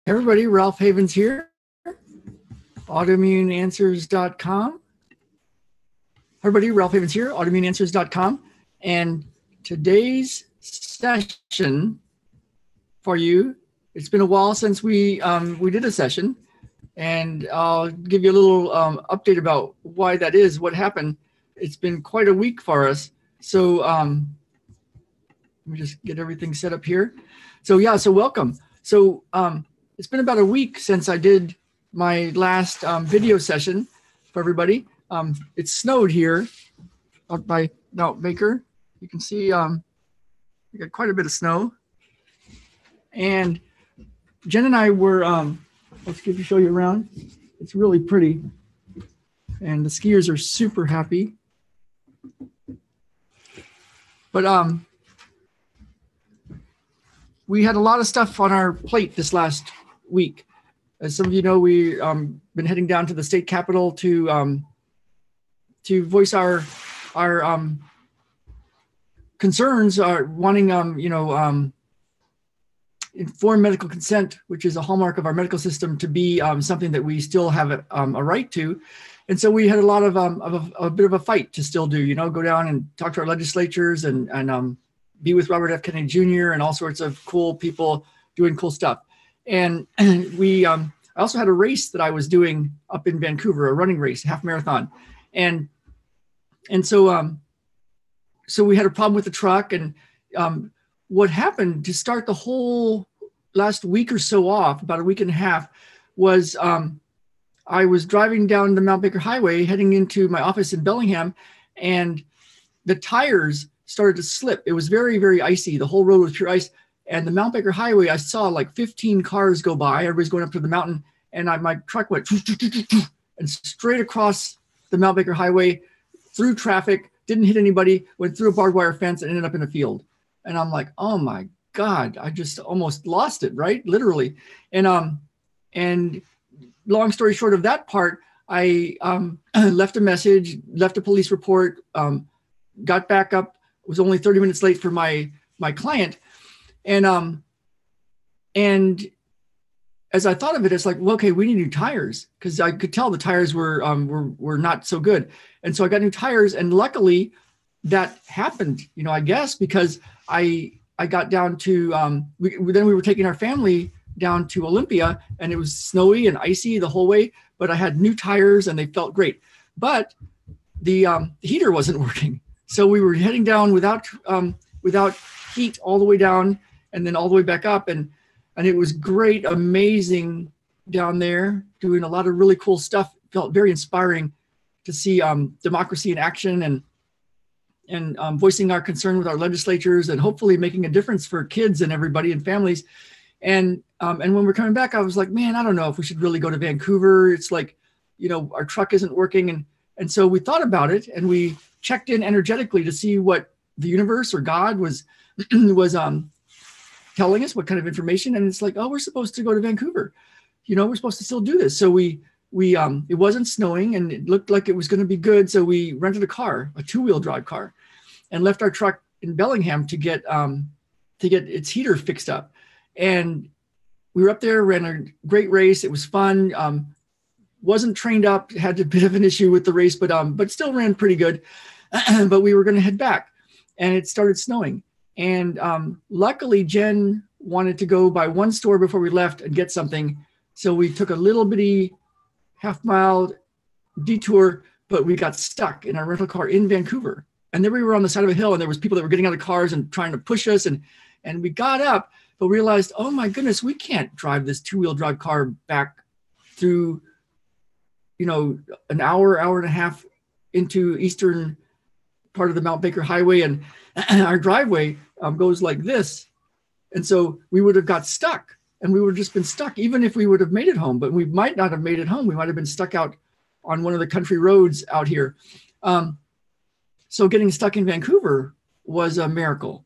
Everybody, Ralph Havens here, autoimmuneanswers.com. Everybody, Ralph Havens here, autoimmuneanswers.com. And today's session for you, it's been a while since we did a session, and I'll give you a little update about why that is, what happened. It's been quite a week for us. So let me just get everything set up here. So welcome. So it's been about a week since I did my last video session for everybody. It snowed here out by Mount Baker. You can see we got quite a bit of snow. And Jen and I were, let's show you around. It's really pretty. And the skiers are super happy. But we had a lot of stuff on our plate this last week. As some of you know, we been heading down to the state capitol to voice our concerns, wanting informed medical consent, which is a hallmark of our medical system, to be something that we still have a right to. And so we had a lot of a bit of a fight to still do, go down and talk to our legislatures and be with Robert F. Kennedy Jr. and all sorts of cool people doing cool stuff. And I also had a race that I was doing up in Vancouver, a running race, half marathon. And so we had a problem with the truck. And what happened to start the whole last week or so off, about a week and a half, was I was driving down the Mount Baker Highway heading into my office in Bellingham, and the tires started to slip. It was very, very icy. The whole road was pure ice. And the Mount Baker Highway, I saw like 15 cars go by. Everybody's going up to the mountain. And my truck went and straight across the Mount Baker Highway, through traffic, didn't hit anybody, went through a barbed wire fence and ended up in a field. And I'm like, oh my God, I just almost lost it, right? Literally. And long story short of that part, I left a message, left a police report, got back up, was only 30 minutes late for my client. And as I thought of it, it's like, well, okay, we need new tires, because I could tell the tires were not so good. And so I got new tires, and luckily that happened, I guess, because I got down to, we were taking our family down to Olympia, and it was snowy and icy the whole way, but I had new tires and they felt great. But the heater wasn't working. So we were heading down without heat all the way down, and then all the way back up. And it was great, amazing down there, doing a lot of really cool stuff. It felt very inspiring to see democracy in action, and voicing our concern with our legislatures, and hopefully making a difference for kids and everybody and families. And when we're coming back, I was like, man, I don't know if we should really go to Vancouver. It's like, our truck isn't working. And so we thought about it, and we checked in energetically to see what the universe or God was telling us, what kind of information. And it's like, oh, we're supposed to go to Vancouver. We're supposed to still do this. So we it wasn't snowing, and it looked like it was going to be good. So we rented a car, a 2-wheel drive car, and left our truck in Bellingham to get its heater fixed up. And we were up there, ran a great race. It was fun. Wasn't trained up, had a bit of an issue with the race, but still ran pretty good. But we were going to head back, and it started snowing. And luckily, Jen wanted to go by one store before we left and get something. So we took a little bitty half-mile detour, but we got stuck in our rental car in Vancouver. And then we were on the side of a hill, and there was people that were getting out of cars and trying to push us. And we got up, but realized, oh my goodness, we can't drive this 2-wheel drive car back through, an hour and a half into eastern part of the Mount Baker Highway. And our driveway goes like this. And so we would have got stuck, and we would have just been stuck, even if we would have made it home. But we might not have made it home. We might have been stuck out on one of the country roads out here. So getting stuck in Vancouver was a miracle,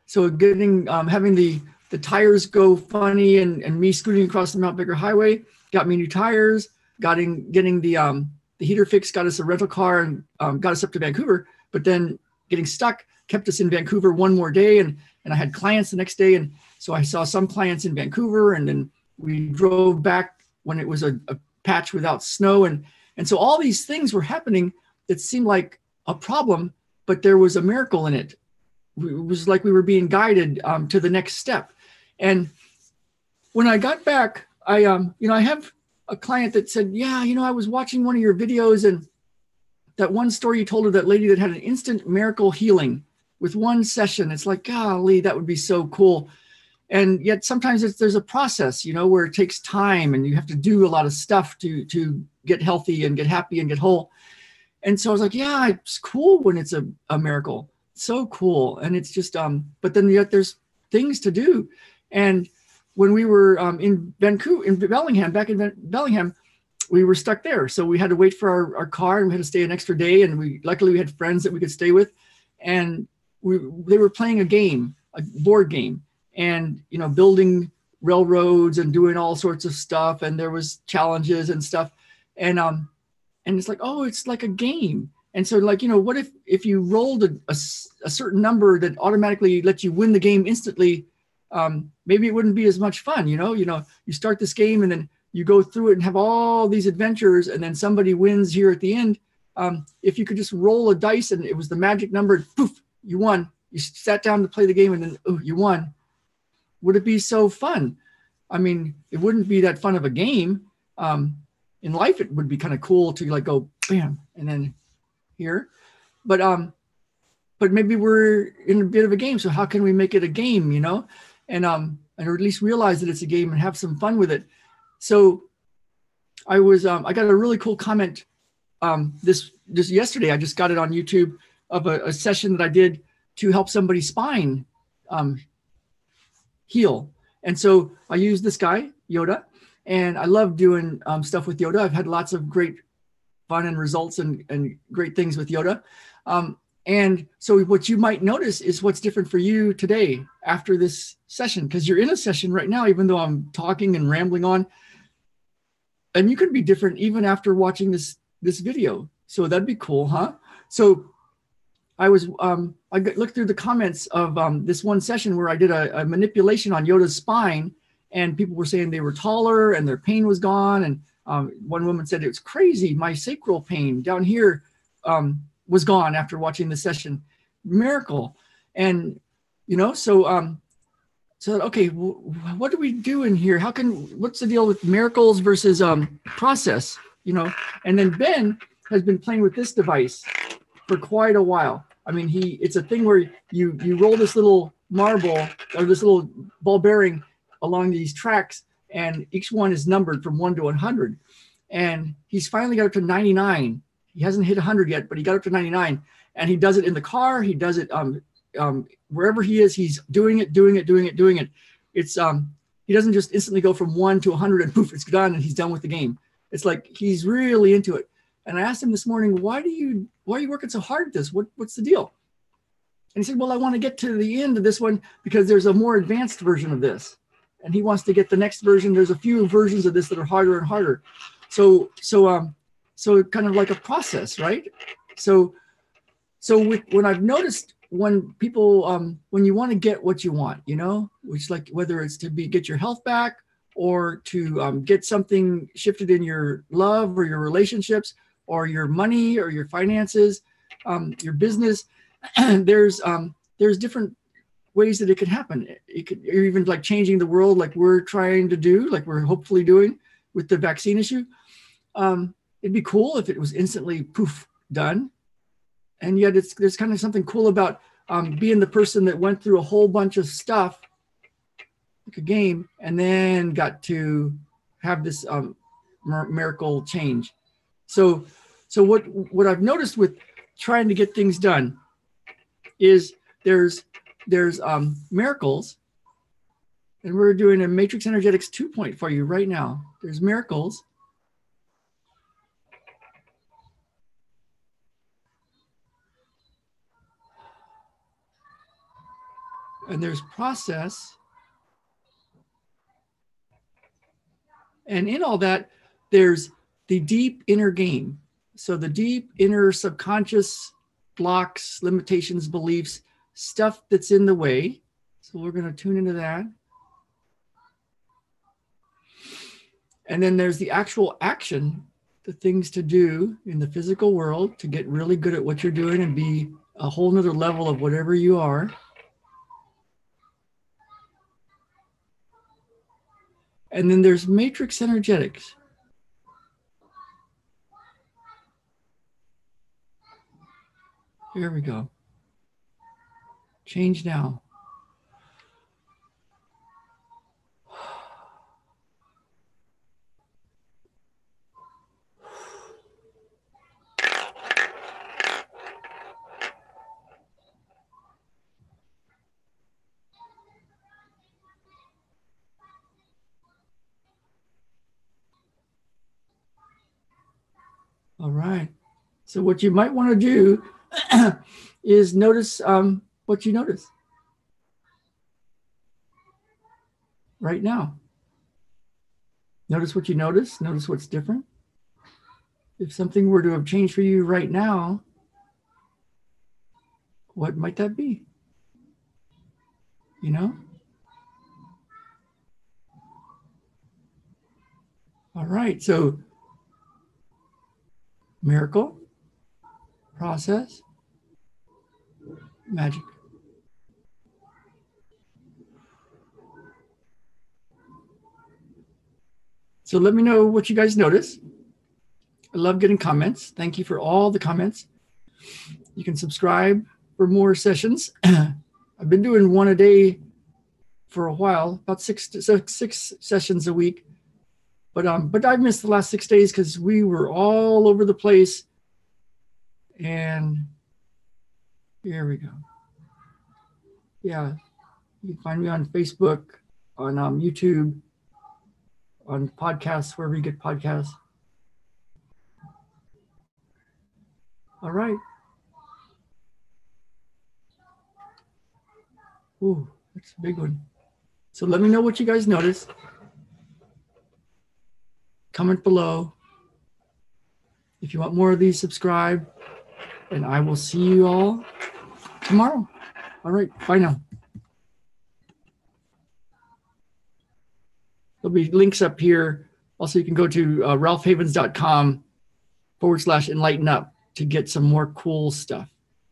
So having the tires go funny, and me scooting across the Mount Baker Highway got me new tires. Getting the heater fixed got us a rental car and got us up to Vancouver. But then getting stuck kept us in Vancouver one more day, and I had clients the next day. And so I saw some clients in Vancouver, and then We drove back when it was a patch without snow. And so all these things were happening that seemed like a problem, but there was a miracle in it. It was like we were being guided to the next step. And when I got back, I have a client that said, yeah, I was watching one of your videos, and that one story you told of that lady that had an instant miracle healing with one session. It's like, golly, that would be so cool. And yet sometimes there's a process, where it takes time and you have to do a lot of stuff to get healthy and get happy and get whole. And so I was like, yeah, it's cool when it's a miracle. So cool. And it's just, but then yet there's things to do. And when we were in Vancouver, in Bellingham, back in Bellingham, we were stuck there. So we had to wait for our car, and we had to stay an extra day. And luckily we had friends that we could stay with. And they were playing a game, a board game, and, building railroads and doing all sorts of stuff. And there was challenges and stuff. And it's like, oh, it's like a game. And so like, what if you rolled a certain number that automatically lets you win the game instantly? Maybe it wouldn't be as much fun. You start this game and then you go through it and have all these adventures, and then somebody wins here at the end. If you could just roll a dice and it was the magic number, poof, you won. You sat down to play the game and then, oh, you won. Would it be so fun? I mean, it wouldn't be that fun of a game. In life, it would be kind of cool to like go bam and then here, but maybe we're in a bit of a game. So how can we make it a game? And or at least realize that it's a game and have some fun with it. So I got a really cool comment this yesterday. I just got it on YouTube of a session that I did to help somebody's spine heal. And so I used this guy, Yoda, and I love doing stuff with Yoda. I've had lots of great fun and results and great things with Yoda. And so what you might notice is what's different for you today after this session, because you're in a session right now, even though I'm talking and rambling on. And you could be different even after watching this video. So that'd be cool, huh? So I looked through the comments of this one session where I did a manipulation on Yoda's spine, and people were saying they were taller and their pain was gone. And one woman said, it was crazy. My sacral pain down here was gone after watching the session. Miracle. And, so, okay, what do we do in here? What's the deal with miracles versus process, And then Ben has been playing with this device for quite a while. I mean, it's a thing where you roll this little marble or this little ball bearing along these tracks, and each one is numbered from 1 to 100. And he's finally got up to 99. He hasn't hit 100 yet, but he got up to 99. And he does it in the car. He does it wherever he is. He's doing it. It's he doesn't just instantly go from 1 to 100 and poof, it's done and he's done with the game. It's like he's really into it. And I asked him this morning, why are you working so hard at this? What's the deal? And he said, well, I want to get to the end of this one because there's a more advanced version of this. And he wants to get the next version. There's a few versions of this that are harder and harder. So kind of like a process, right? So when I've noticed when people, when you want to get what you want, which like whether it's to get your health back or to get something shifted in your love or your relationships or your money or your finances, your business, there's different ways that it could happen. It could, or even like changing the world, like we're trying to do, like we're hopefully doing with the vaccine issue. It'd be cool if it was instantly poof done. And yet there's kind of something cool about being the person that went through a whole bunch of stuff, like a game, and then got to have this miracle change. So what I've noticed with trying to get things done is there's miracles, and we're doing a Matrix Energetics 2 point for you right now. There's miracles. And there's process. And in all that, there's the deep inner game. So the deep inner subconscious blocks, limitations, beliefs, stuff that's in the way. So we're going to tune into that. And then there's the actual action, the things to do in the physical world to get really good at what you're doing and be a whole nother level of whatever you are. And then there's matrix energetics. Here we go. Change now. All right. So what you might want to do is notice what you notice right now. Notice what you notice. Notice what's different. If something were to have changed for you right now, what might that be? You know? All right. So miracle, process, magic. So let me know what you guys notice. I love getting comments. Thank you for all the comments. You can subscribe for more sessions. I've been doing one a day for a while, about six sessions a week. But I've missed the last 6 days because we were all over the place. And here we go. Yeah, you can find me on Facebook, on YouTube, on podcasts, wherever you get podcasts. All right. Ooh, that's a big one. So let me know what you guys notice. Comment below. If you want more of these, subscribe. And I will see you all tomorrow. All right. Bye now. There'll be links up here. Also, you can go to ralphhavens.com/enlighten up to get some more cool stuff.